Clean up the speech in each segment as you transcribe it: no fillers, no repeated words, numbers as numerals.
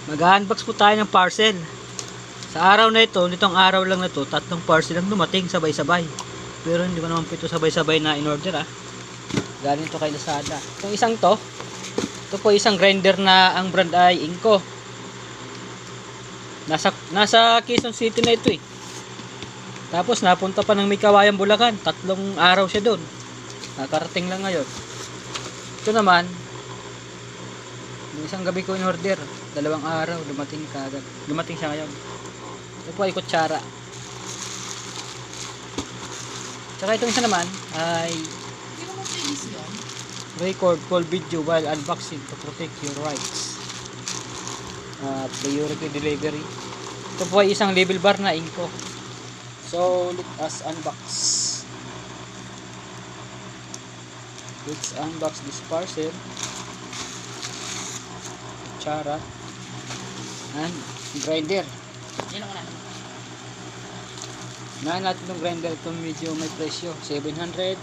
Mag-unbox po tayo ng parcel. Sa araw na ito, nitong araw lang na to, 3 parcel ang dumating sabay-sabay. Pero hindi ko naman po ito sabay-sabay na in-order Galing to kay Lazada. Itong isang to, ito po isang grinder na ang brand ay Inco. Nasa Quezon City na ito Tapos napunta pa ng Mikawayan, Bulacan. 3 araw siya doon. Nakarating lang ngayon. Ito naman, isang gabi ko in-order, 2 araw dumating kaagad. Dumating siya ngayon. Ito po ay kutsara. Tsaka itong isa naman ay record call video while unboxing to protect your rights. Priority delivery. Ito po ay isang label bar na Inco. So let us unbox. Let's unbox this parcel. Kutsara and grinder. Unahin natin itong grinder. Itong medyo may presyo, 742.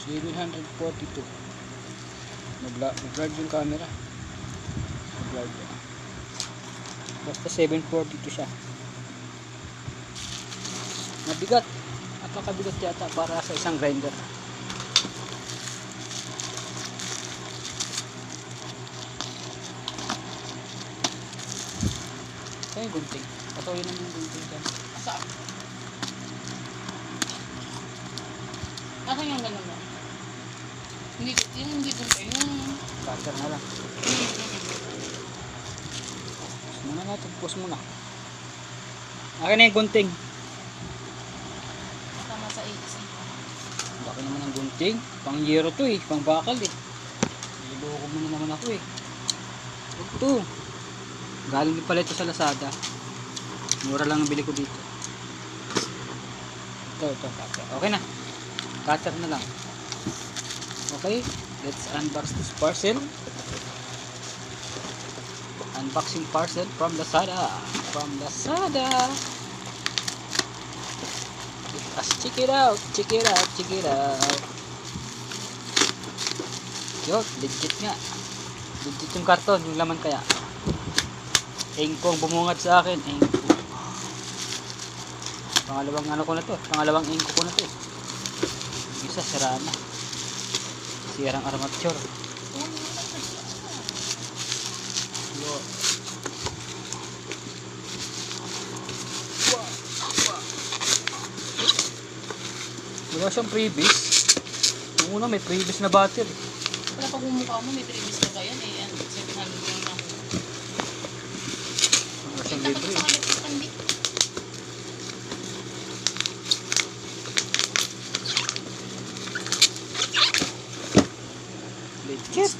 742. Mag-vlog yung camera. Mag-vlog. Basta 742 siya. Mabigat. Napakabigat yata para sa isang grinder. Ito yung gunting. Patuloy naman yung gunting dyan. Saan? Nasaan yung gano'n mo? Hindi gunting. Yung... Cutter na lang. Pus muna natin. Pus muna. Akin na yung gunting. Tama sa 80. Baka naman ang gunting. Pang yero to pang bakal Niloko mo na naman ako Ito. Galing din pala ito sa Lazada. Mura lang ang bili ko dito. Ito, cutter. Okay na. Cutter na lang. Okay. Let's unbox this parcel. Unboxing parcel from Lazada. From Lazada. Let's check it out. Check it out. Check it out. Yo, legit nga. Legit yung karton. Yung laman kaya. Inco ang bumungad sa akin. Inco. Pangalawang ano ko na to. Pangalawang Inco ko na to Isa sira na. Sirang armature. Wala siyang previous. Yung una may previous na battery. Wala pag bumukha mo, may previous na ba yan? Yan, 700 yung lang. Wala siyang Tapos libre. sa electric pandi. Legit.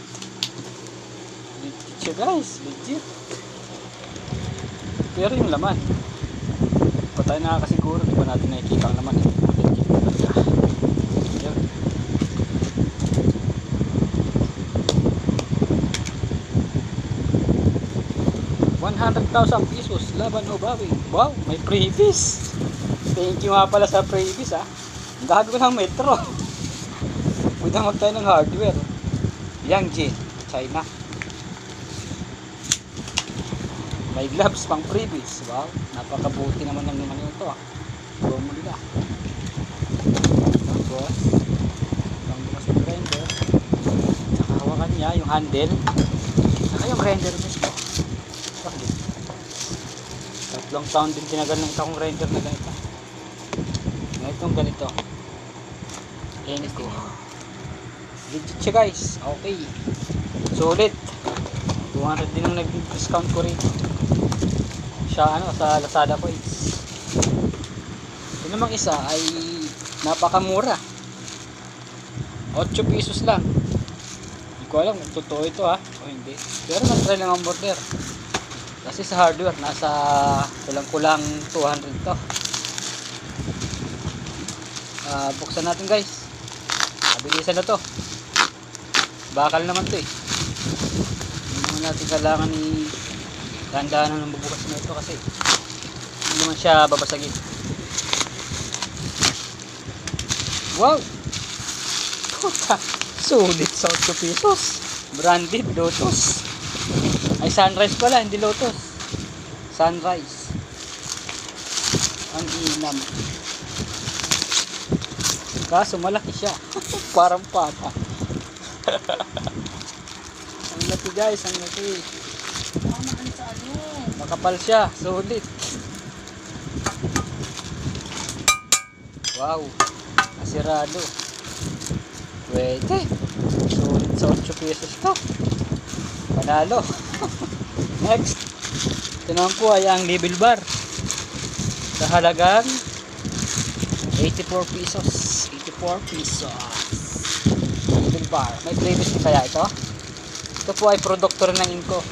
Legit siya guys. Legit. Pero yung laman. Pa tayo nakakasiguro. Di ba natin nakikita ang laman Legit talaga. Yun. ₱100,000 laban o bawi. Wow, may previous. Thank you nga pala sa previous Ang dami ko ng metro. Pwede magtayo ng hardware. Yangjin, China. May gloves pang previous. Wow, napakabuti naman ng naman ito Bumuli na. Tapos ang bukas ng grinder. Saka hawakan niya yung handle. Saka yung grinder mismo. Bakit? 3 taon din tinagal ng itong grinder na ganito. Itong ganito. Inco. Legit siya guys. Okay. Sulit. 200 din ang nag-discount ko rito. Siya sa Lazada Points. Ito namang isa ay napakamura. ₱8 lang. Hindi ko alam kung totoo ito o hindi. Pero nag-try lang ang order. Kasi sa hardware nasa kulang-kulang 200 to. Buksan natin guys. Mabilisan na to. Bakal naman to Hindi naman natin kailangan dahan-dahanan ng bubukas na ito kasi hindi naman siya babasagin. Wow! Puta! Sulit sa ₱8. Branded, Lotus. Ay, Sunrise pala, hindi Lotus. Sunrise. Ang inam. Kaso malaki siya. Parang pata. Ang laki guys, ang laki. Baka maano sa ano. Makapal siya, sulit. Wow, nasirado. Pwede. Sulit sa 8 pesos to. Panalo. Next. Ito naman po ay ang label bar. Sa halagang 84 pesos. 84 pesos. Label bar. May previous din kaya ito? Ito po ay produkto rin ng Inco.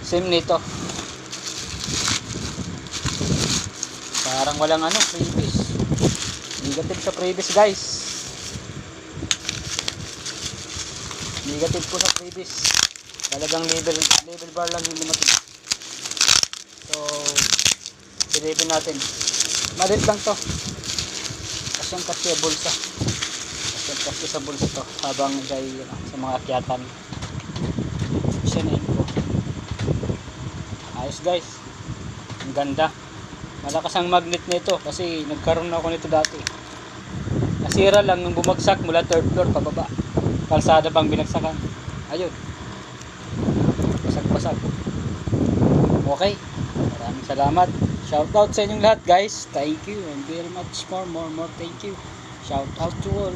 Same nito. Parang walang ano, previous. Negative sa previous guys. Negative po sa previous. Talagang label bar lang yung lumating. So, silipin natin. Malit lang to. Kasyang kasi bulsa. Kasyang kasi sa bulsa to. Habang ay sa mga akyatan. Siya na ko. Ayos guys. Ang ganda. Malakas ang magnet nito kasi nagkaroon ako nito dati. Nasira lang nung bumagsak mula 3rd floor pababa. Kalsada pang binagsakan. Ayun. Basag-basag. Okay. Maraming salamat. Shout out sa inyong lahat guys. Thank you and very much more. Thank you. Shout out to all.